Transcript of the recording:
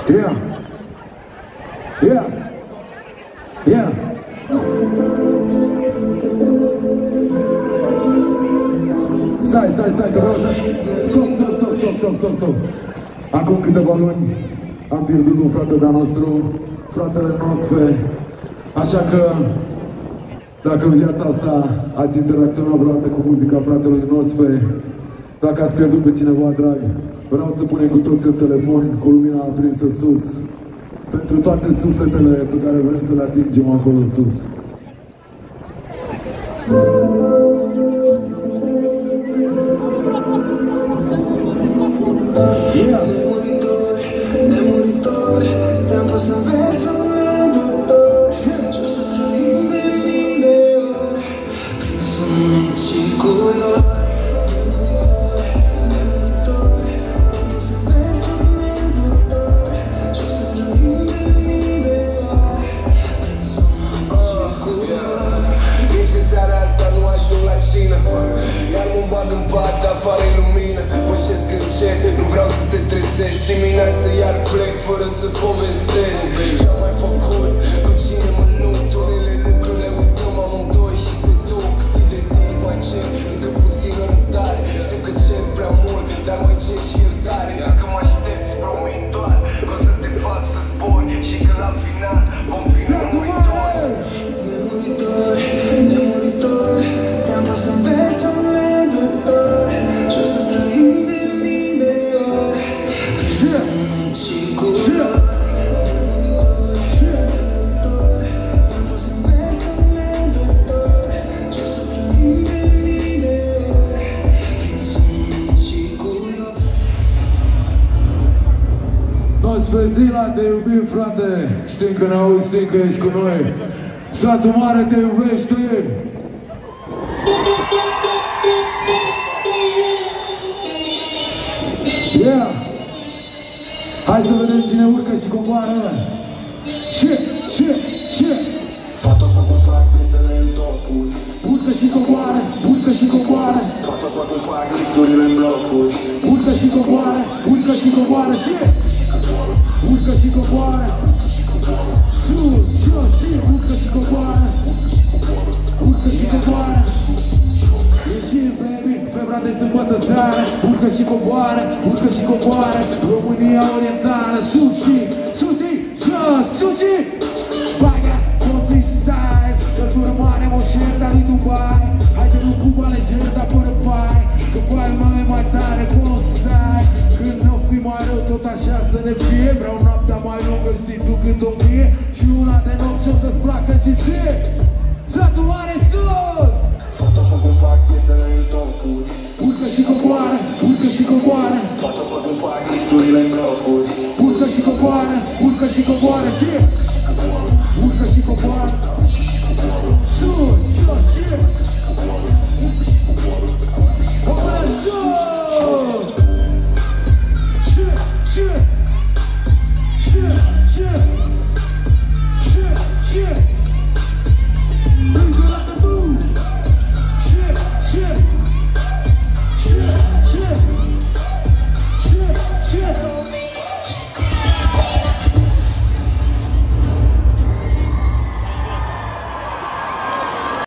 Yeah. Yeah. Yeah. Stai, că vreau să... Stop. Acum câteva luni am pierdut un frate de-a nostru, fratele Nosfe. Așa că, dacă în viața asta ați interacționat vreodată cu muzica fratelui Nosfe, dacă ați pierdut pe cineva drag, vreau să punem cu toți în telefon, cu lumina aprinsă sus, pentru toate sufletele pe care vrem să le atingem acolo sus. Yeah. Tempo să vezi un mentor și o să trăim de mii de ori prin sunet și culori. Tempo să vezi un mentor și o să trăim de mii de ori prin sunet și culori. Nici în seara asta nu ajung la cină, iar mă bag în pat, afară-i lumină. Pășesc încet, nu vreau să te trezești. Dimineață iar plec fără să-ți povestesc ce-am mai făcut, cu cine mă lupt. Unele lucruri le uităm amândoi și se duc. Zi de zi îți mai cer încă puțină răbdare. Știu că cer prea mult, dar mai cer și iertare. Dacă mă aștepți, promit doar că o să te fac să zbori și că la final vom fi nemuritori. Nemuritori, te-am pus să vezi un mentor și o să trăim de mii de ori prin sunet și culori. Te-am pus să vezi un mentor și o să trăim de mii de ori prin sunet și culori. Nosfe, Zila, te iubim, frate. Știm că ne auzi, știm că ești cu noi. Satul Mare te iubește. Yeah! Hai să vedem cine urcă și coboară. Ce? Fata fac un fac, piesele în topuri. Urcă și coboară. Fata fac un fac, lifturile în blocuri. Urcă și coboară. Ce? Urcă și coboară. Sus, jos, urcă și coboară. Ieșim, baby, febra de sâmbătă seară. Urcă și coboară. România Orientală. Sushi, jos, Baga, compri style. Căltură mare, moșerda lui Dubai. Hai că nu Cuba, legenda fără pai. Că bai mai tare, colosai. Când n-o fi mai rău, tot așa să ne fie. Vreau noaptea mai lungă, știi tu cât o mie. Și una de nopți o să-ți placă și ție. Satul Mare sus! Fata fac un fac, piesele în topuri. Urcă și coboară. Fata fac un fac, lifturile în blocuri. Urcă și coboară. Ce?